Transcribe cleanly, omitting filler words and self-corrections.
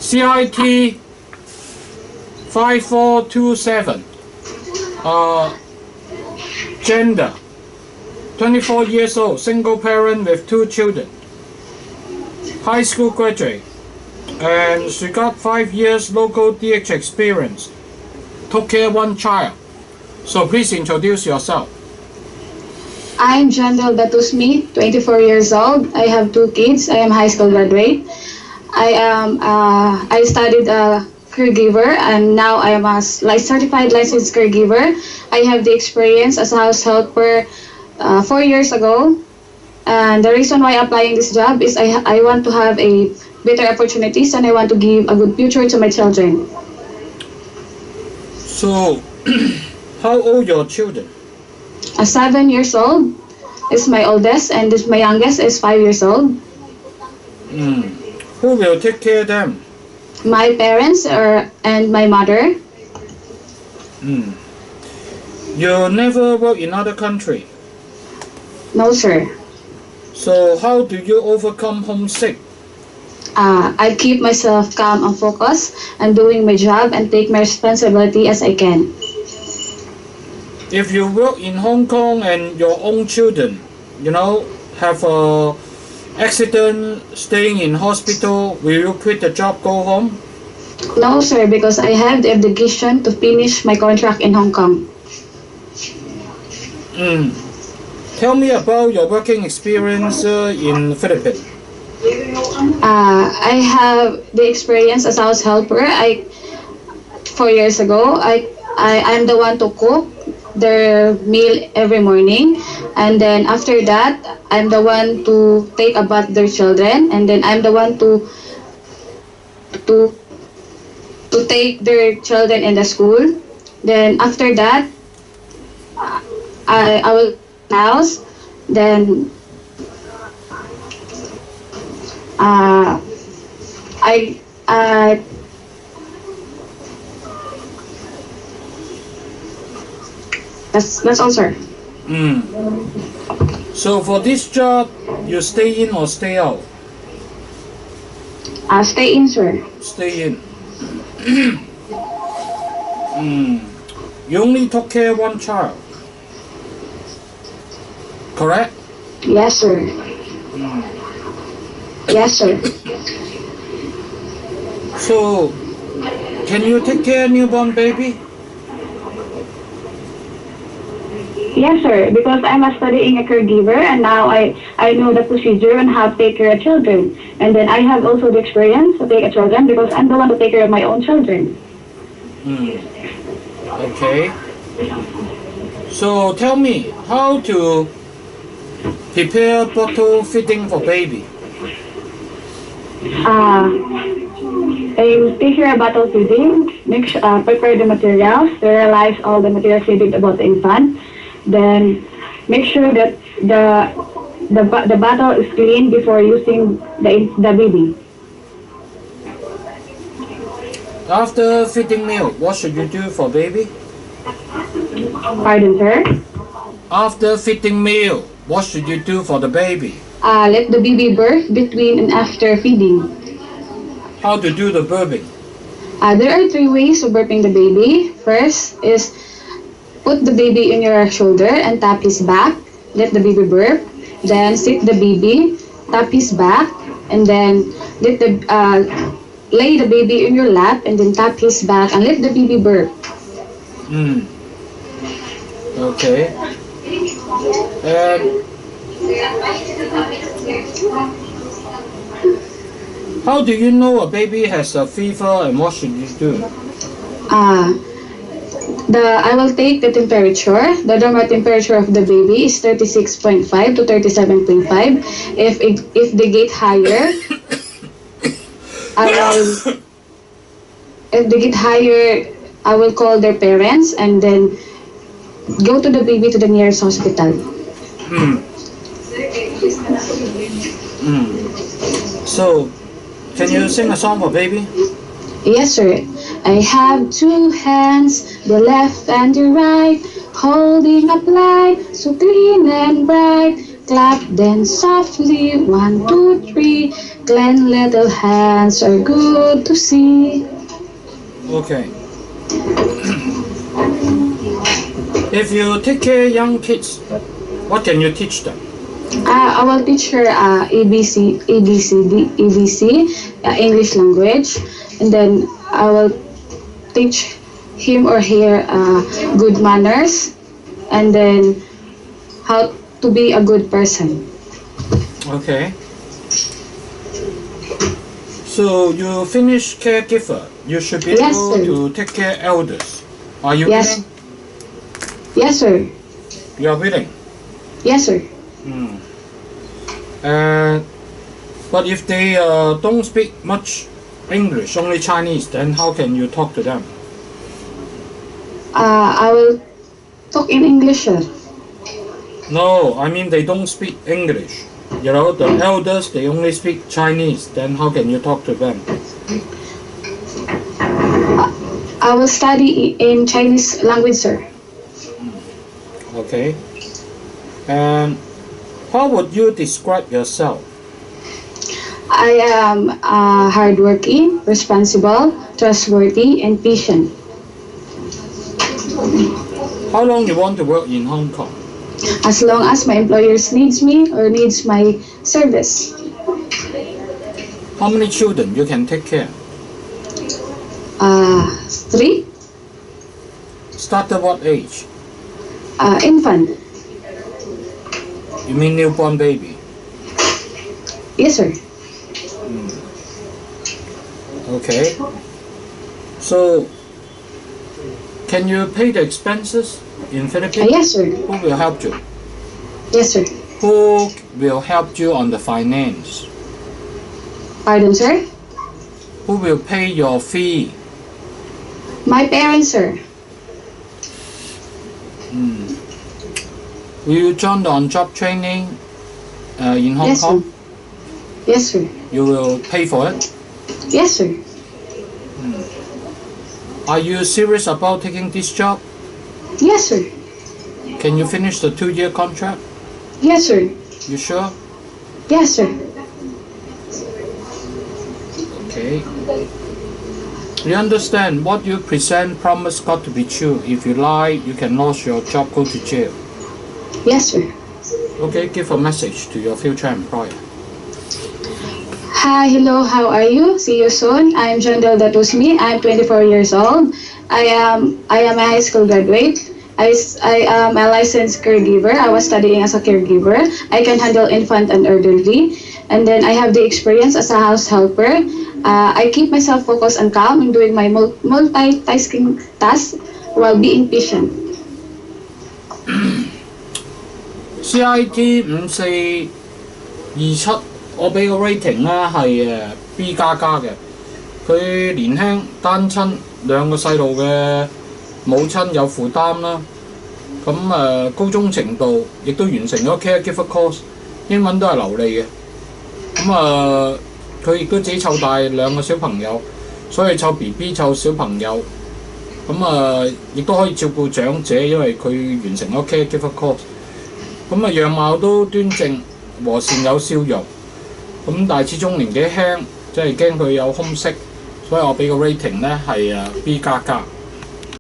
CIT-5427. Gender, 24 years old, single parent with 2 children. High school graduate. And she got 5 years local DH experience. Took care of 1 child. So please introduce yourself. I'm Jandal Datusmi, 24 years old. I have 2 kids. I am high school graduate. I studied caregiver, and now I am a certified licensed caregiver. I have the experience as a house helper 4 years ago. And the reason why applying this job is I want to have a better opportunities, and I want to give a good future to my children. So, how old your children? 7 years old is my oldest, and my youngest is 5 years old. Who will take care of them? My parents and my mother. You never work in other country? No, sir. So how do you overcome homesick? I keep myself calm and focused and doing my job and take my responsibility as I can. If you work in Hong Kong and your own children, have a accident, staying in hospital, will you quit the job, go home? No, sir, because I have the obligation to finish my contract in Hong Kong. Tell me about your working experience in Philippines. I have the experience as a house helper. 4 years ago, I'm the one to cook their meal every morning, and then after that I'm the one to take about their children, and then I'm the one to take their children in the school. Then after that I will house, then that's all, sir. So for this job, you stay in or stay out? Stay in, sir. Stay in. You only took care of 1 child, correct? Yes, sir. Yes, sir. So, can you take care of newborn baby? Yes, sir, because I'm studying a caregiver, and now I know the procedure on how to take care of children. And then I have also the experience to take care of children because I'm the one to take care of my own children. Okay. So tell me, how to prepare bottle feeding for baby? I take care of bottle feeding, prepare the materials, sterilize all the materials needed about the infant. Then make sure that the bottle is clean before using the baby. After feeding milk, what should you do for baby? Pardon, sir? After feeding milk, what should you do for the baby? Let the baby birth between and after feeding. How to do the birthing? There are 3 ways of birthing the baby. First is put the baby in your shoulder and tap his back. Let the baby birth. Then sit the baby, tap his back, and then lay the baby in your lap and then tap his back and let the baby birth. Okay. How do you know a baby has a fever, and what should you do? I will take the temperature. The normal temperature of the baby is 36.5 to 37.5. If they get higher, I will call their parents and then go to the baby to the nearest hospital. So, can you sing a song for baby? Yes, sir. I have 2 hands, the left and the right, holding up light, so clean and bright. clap, then softly, 1, 2, 3, clean little hands are good to see. Okay. If you take care of young kids, what can you teach them? I will teach her English language, and then I will teach him or her good manners, and then how to be a good person. Okay. So you finish caregiver. You should be Yes, able sir. to take care elders. Are you Yes. willing? Yes, sir. You are willing. Yes, sir. But if they don't speak much English, only Chinese, then how can you talk to them? I will talk in English, sir. No, I mean they don't speak English. You know, the elders, they only speak Chinese. Then how can you talk to them? I will study in Chinese language, sir. Okay. And how would you describe yourself? I am hardworking, responsible, trustworthy, and patient. How long you want to work in Hong Kong? As long as my employers needs me or needs my service. How many children you can take care? 3. Start at what age? Infant. You mean newborn baby? Yes, sir. Okay. So, can you pay the expenses in Philippines? Yes, sir. Who will help you? Yes, sir. Who will help you on the finance? Pardon, sir? Who will pay your fee? My parents, sir. Will you join the on-job training in Hong Yes, Kong? sir. Yes, sir. You will pay for it? Yes, sir. Are you serious about taking this job? Yes, sir. Can you finish the 2-year contract? Yes, sir. You sure? Yes, sir. Okay. You understand what you present promise got to be true. If you lie, you can lose your job, go to jail. Yes, sir. Okay, give a message to your future employer. Hi, hello, how are you? See you soon. I'm John Del Datusmi. I'm 24 years old. I am a high school graduate. I am a licensed caregiver. I was studying as a caregiver. I can handle infant and elderly. And then I have the experience as a house helper. I keep myself focused and calm in doing my multitasking tasks while being patient. CIT-5427我俾個 rating 咧係B 加加嘅。佢年輕單親兩個細路嘅母親有負擔啦。咁高中程度亦都完成咗 caregiver course， 英文都係流利嘅。咁佢亦都自己湊大兩個小朋友，所以湊 BB 湊小朋友。咁亦都可以照顧長者，因為佢完成咗 caregiver course。咁樣貌都端正，和善有笑容。咁但係始終年紀輕，即係驚佢有空隙，所以我俾個 rating 咧係B 加加。